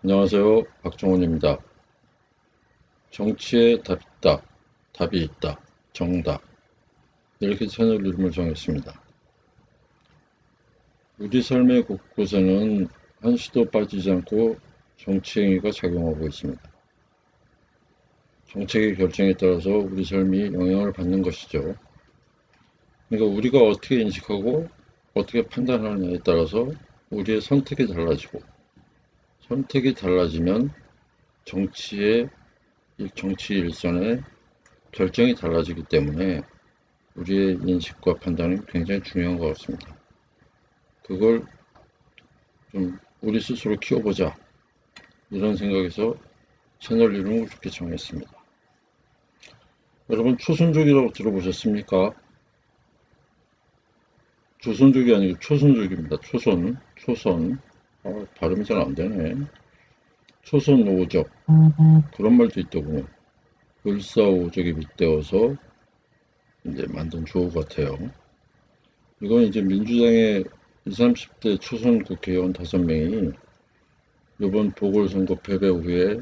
안녕하세요. 박정훈입니다. 정치에 답 있다, 답이 있다, 정답. 이렇게 채널 이름을 정했습니다. 우리 삶의 곳곳에는 한시도 빠지지 않고 정치 행위가 작용하고 있습니다. 정책의 결정에 따라서 우리 삶이 영향을 받는 것이죠. 그러니까 우리가 어떻게 인식하고 어떻게 판단하느냐에 따라서 우리의 선택이 달라지고, 선택이 달라지면 정치의 정치 일선의 결정이 달라지기 때문에 우리의 인식과 판단은 굉장히 중요한 것 같습니다. 그걸 좀 우리 스스로 키워보자, 이런 생각에서 채널 이름을 그렇게 정했습니다. 여러분, 초선족이라고 들어보셨습니까? 조선족이 아니고 초선족입니다. 초선. 발음이 잘 안 되네. 초선 오적, 그런 말도 있더군요. 을사오적에 빗대어서 이제 만든 조어 같아요. 이건 이제 민주당의 20, 30대 초선 국회의원 5명이 이번 보궐선거 패배 후에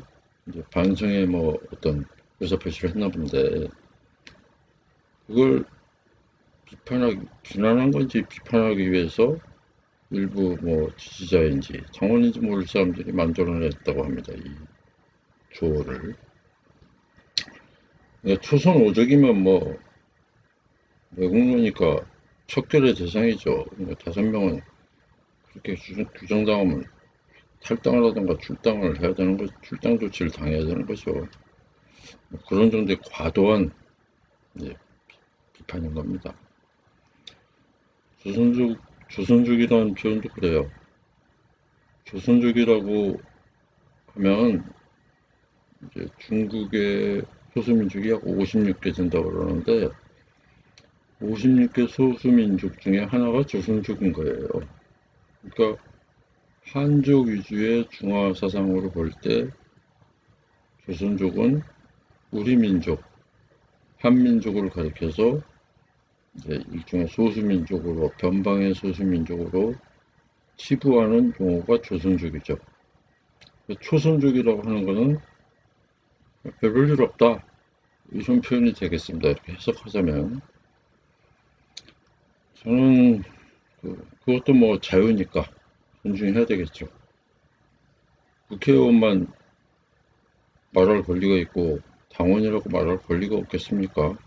이제 반성의 어떤 의사표시를 했나 본데, 그걸 비난한 건지 비판하기 위해서 일부 지지자인지 정원인지 모를 사람들이 만들어냈다고 합니다. 이 조어를. 그러니까 초선 오적이면 외국노니까 척결의 대상이죠. 그러니까 5명은 그렇게 규정당하면 탈당을 하든가 출당을 해야 되는 거, 출당 조치를 당해야 되는 거죠. 그런 정도의 과도한 비판인 겁니다. 조선족이라는 표현도 그래요. 조선족이라고 하면 이제 중국의 소수민족이 약 56개 된다고 그러는데, 56개 소수민족 중에 하나가 조선족인 거예요. 그러니까 한족 위주의 중화 사상으로 볼 때 조선족은 우리 민족, 한민족을 가리켜서 이제 일종의 소수민족으로, 변방의 소수민족으로 치부하는 용어가 조선족이죠. 초선족이라고 하는 것은 별 일 없다, 이런 표현이 되겠습니다. 이렇게 해석하자면. 저는 그것도 자유니까 존중해야 되겠죠. 국회의원만 말할 권리가 있고 당원이라고 말할 권리가 없겠습니까?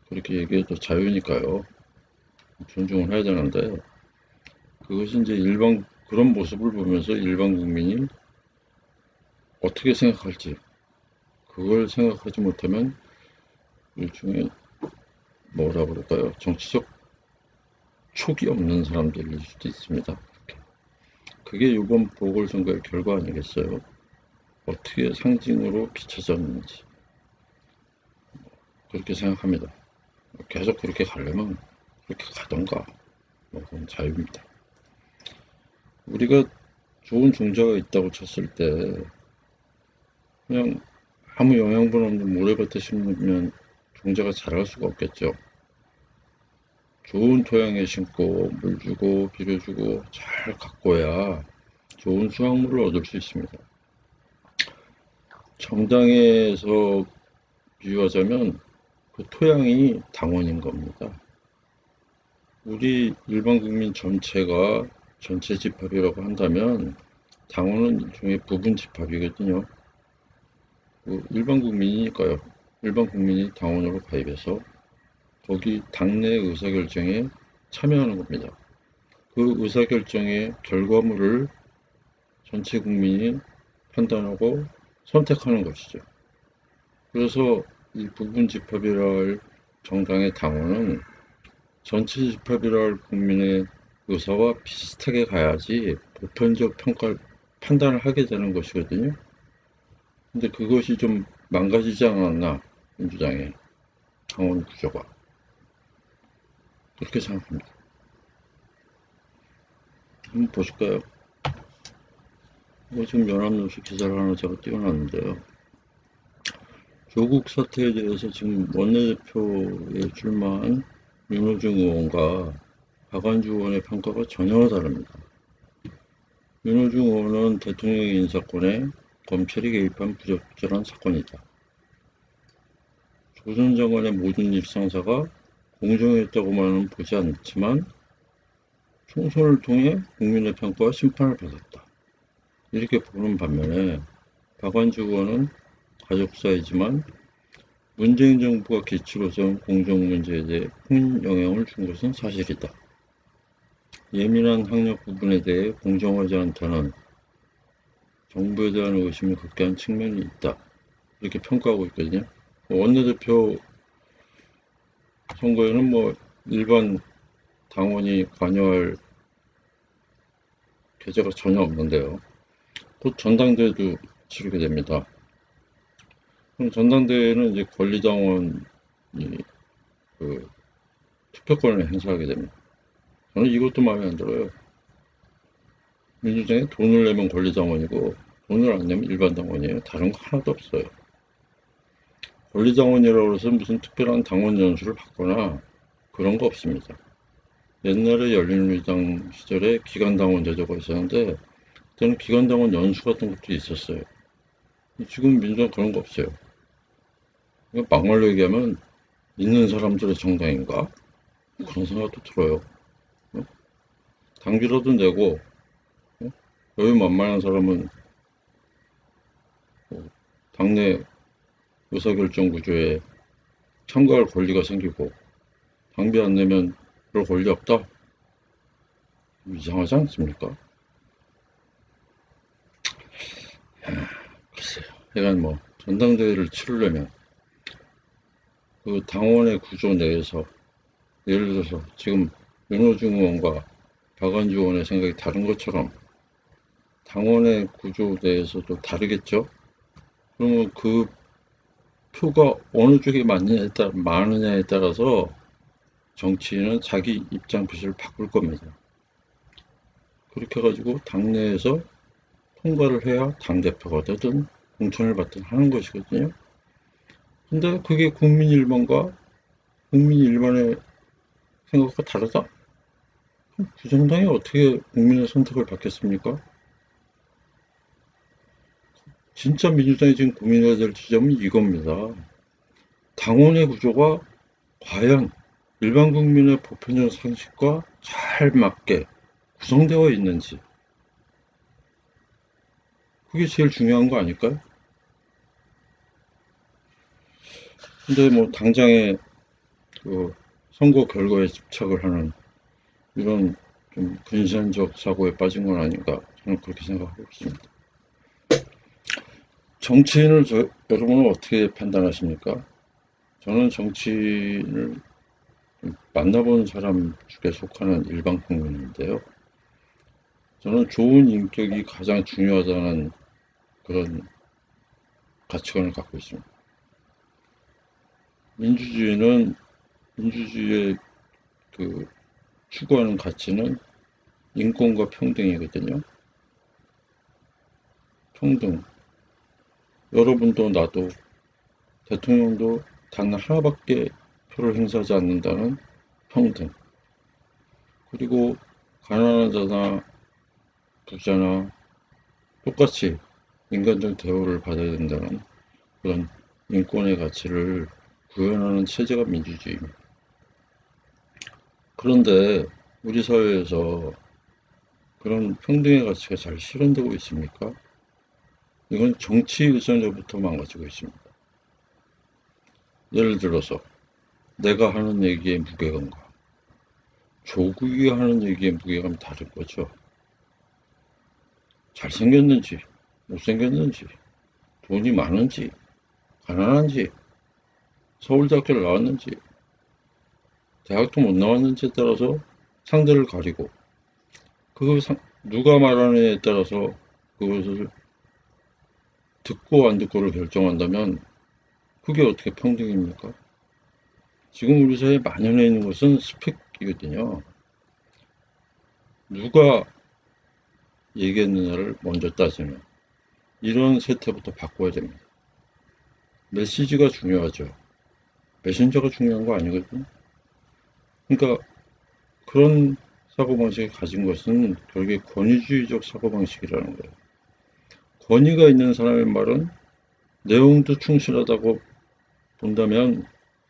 그렇게 얘기해도 자유니까요. 존중을 해야 되는데, 그것이 이제 그런 모습을 보면서 일반 국민이 어떻게 생각할지, 그걸 생각하지 못하면 일종의 뭐라 그럴까요? 정치적 촉이 없는 사람들일 수도 있습니다. 그게 이번 보궐선거의 결과 아니겠어요? 어떻게 상징으로 비춰졌는지 그렇게 생각합니다. 계속 그렇게 가려면 그렇게 가던가, 그건 자유입니다. 우리가 좋은 종자가 있다고 쳤을 때 그냥 아무 영양분 없는 모래밭에 심으면 종자가 자랄 수가 없겠죠. 좋은 토양에 심고 물 주고 비료 주고 잘 가꿔야 좋은 수확물을 얻을 수 있습니다. 정당에서 비유하자면 그 토양이 당원인 겁니다. 우리 일반 국민 전체가 전체 집합이라고 한다면 당원은 일종의 부분 집합이거든요. 일반 국민이니까요. 일반 국민이 당원으로 가입해서 거기 당내 의사결정에 참여하는 겁니다. 그 의사결정의 결과물을 전체 국민이 판단하고 선택하는 것이죠. 그래서 이 부분 집합이라 할 정당의 당원은 전체 집합이라 할 국민의 의사와 비슷하게 가야지 보편적 판단을 하게 되는 것이거든요. 근데 그것이 좀 망가지지 않았나, 민주당의 당원 구조가. 그렇게 생각합니다. 한번 보실까요? 지금 연합뉴스 기사를 하나 제가 띄워놨는데요. 조국 사태에 대해서 지금 원내대표에 출마한 윤호중 의원과 박완주 의원의 평가가 전혀 다릅니다. 윤호중 의원은 대통령 인사권에 검찰이 개입한 부적절한 사건이다. 조 전 장관의 모든 일상사가 공정했다고만은 보지 않지만 총선을 통해 국민의 평가와 심판을 받았다. 이렇게 보는 반면에 박완주 의원은 가족사이지만 문재인 정부가 기치로 세운 공정 문제에 대해 큰 영향을 준 것은 사실이다. 예민한 학력 부분에 대해 공정하지 않다는 정부에 대한 의심이 극대한 측면이 있다. 이렇게 평가하고 있거든요. 원내대표 선거에는 일반 당원이 관여할 계제가 전혀 없는데요. 곧 전당대회도 치르게 됩니다. 그럼 전당대회는 이제 권리당원이 그 투표권을 행사하게 됩니다. 저는 이것도 마음에 안 들어요. 민주당에 돈을 내면 권리당원이고 돈을 안 내면 일반 당원이에요. 다른 거 하나도 없어요. 권리당원이라고 해서 무슨 특별한 당원 연수를 받거나 그런 거 없습니다. 옛날에 열린우리당 시절에 기간당원 제도가 있었는데 그때는 기간당원 연수 같은 것도 있었어요. 지금 민주당 그런 거 없어요. 막말로 얘기하면 있는 사람들의 정당인가? 그런 생각도 들어요. 당비라도 내고 여유 만만한 사람은 당내 의사결정 구조에 참가할 권리가 생기고 당비 안 내면 그럴 권리 없다? 이상하지 않습니까? 글쎄요. 그러니까 전당대회를 치르려면 그 당원의 구조 내에서 예를 들어서 지금 윤호중 의원과 박완주 의원의 생각이 다른 것처럼 당원의 구조 내에서도 다르겠죠? 그러면 그 표가 어느 쪽이 많으냐에 따라서 정치인은 자기 입장 표시를 바꿀 겁니다. 그렇게 해가지고 당내에서 통과를 해야 당대표가 되든 공천을 받든 하는 것이거든요. 근데 그게 국민 일반과 국민 일반의 생각과 다르다? 부정당이 어떻게 국민의 선택을 받겠습니까? 진짜 민주당이 지금 고민해야 될 지점은 이겁니다. 당원의 구조가 과연 일반 국민의 보편적 상식과 잘 맞게 구성되어 있는지, 그게 제일 중요한 거 아닐까요? 근데 당장에 그 선거 결과에 집착을 하는 이런 좀 분산적 사고에 빠진 건 아닌가, 저는 그렇게 생각하고 있습니다. 정치인을 여러분은 어떻게 판단하십니까? 저는 정치인을 만나본 사람 중에 속하는 일반 국민인데요. 저는 좋은 인격이 가장 중요하다는 그런 가치관을 갖고 있습니다. 민주주의의 그 추구하는 가치는 인권과 평등이거든요. 평등. 여러분도 나도 대통령도 단 하나밖에 표를 행사하지 않는다는 평등. 그리고 가난한 자나 부자나 똑같이 인간적 대우를 받아야 된다는 그런 인권의 가치를 구현하는 체제가 민주주의입니다. 그런데 우리 사회에서 그런 평등의 가치가 잘 실현되고 있습니까? 이건 정치 일선에부터 망가지고 있습니다. 예를 들어서 내가 하는 얘기의 무게감과 조국이 하는 얘기의 무게감이 다른 거죠. 잘생겼는지 못생겼는지 돈이 많은지 가난한지 서울대학교를 나왔는지 대학도 못 나왔는지에 따라서 상대를 가리고 누가 말하느냐에 따라서 그것을 듣고 안 듣고를 결정한다면 그게 어떻게 평등입니까? 지금 우리 사회에 만연해 있는 것은 스펙이거든요. 누가 얘기했느냐를 먼저 따지는 이런 세태부터 바꿔야 됩니다. 메시지가 중요하죠. 메신저가 중요한 거 아니거든요. 그러니까 그런 사고방식을 가진 것은 결국에 권위주의적 사고방식이라는 거예요. 권위가 있는 사람의 말은 내용도 충실하다고 본다면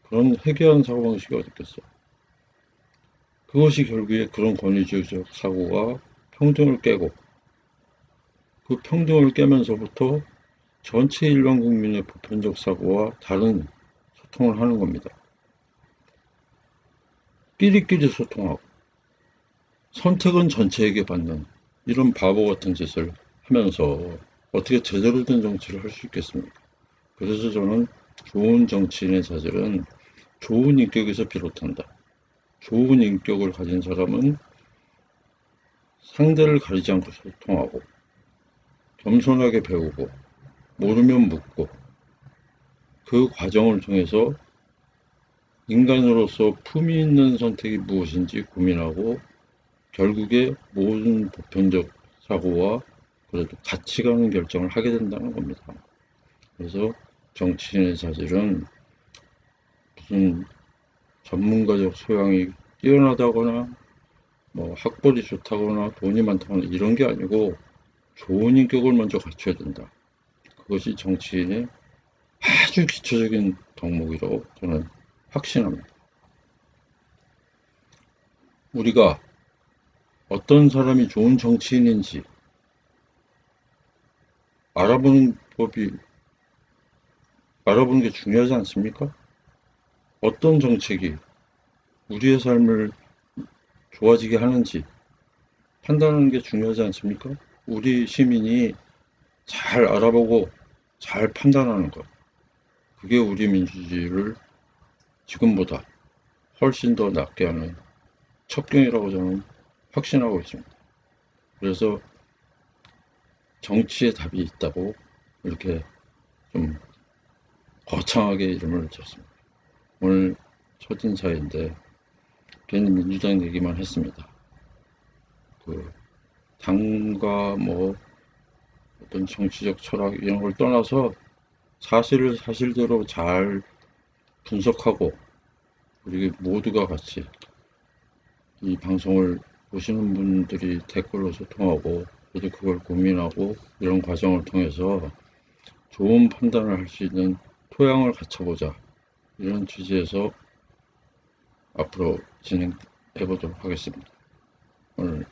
그런 회귀한 사고방식이 어디 있겠어. 그것이 결국에 그런 권위주의적 사고가 평등을 깨고 그 평등을 깨면서부터 전체 일반 국민의 보편적 사고와 다른 소통을 하는 겁니다. 끼리끼리 소통하고 선택은 전체에게 받는 이런 바보 같은 짓을 하면서 어떻게 제대로 된 정치를 할 수 있겠습니까? 그래서 저는 좋은 정치인의 자질은 좋은 인격에서 비롯한다. 좋은 인격을 가진 사람은 상대를 가리지 않고 소통하고 겸손하게 배우고 모르면 묻고 그 과정을 통해서 인간으로서 품위 있는 선택이 무엇인지 고민하고 결국에 모든 보편적 사고와 그래도 같이 가는 결정을 하게 된다는 겁니다. 그래서 정치인의 자질은 무슨 전문가적 소양이 뛰어나다거나 뭐 학벌이 좋다거나 돈이 많다거나 이런 게 아니고 좋은 인격을 먼저 갖춰야 된다. 그것이 정치인의 아주 기초적인 덕목이라고 저는 확신합니다. 우리가 어떤 사람이 좋은 정치인인지 알아보는 게 중요하지 않습니까? 어떤 정책이 우리의 삶을 좋아지게 하는지 판단하는 게 중요하지 않습니까? 우리 시민이 잘 알아보고 잘 판단하는 것. 그게 우리 민주주의를 지금보다 훨씬 더 낫게 하는 첩경이라고 저는 확신하고 있습니다. 그래서 정치에 답이 있다고 이렇게 좀 거창하게 이름을 줬습니다. 오늘 첫인사인데 괜히 민주당 얘기만 했습니다. 그 당과 뭐 어떤 정치적 철학 이런 걸 떠나서 사실을 사실대로 잘 분석하고 우리 모두가 같이 이 방송을 보시는 분들이 댓글로 소통하고 저도 그걸 고민하고 이런 과정을 통해서 좋은 판단을 할 수 있는 토양을 갖춰보자 이런 취지에서 앞으로 진행해 보도록 하겠습니다. 오늘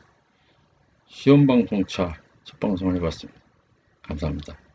시험방송차 첫 방송을 해봤습니다. 감사합니다.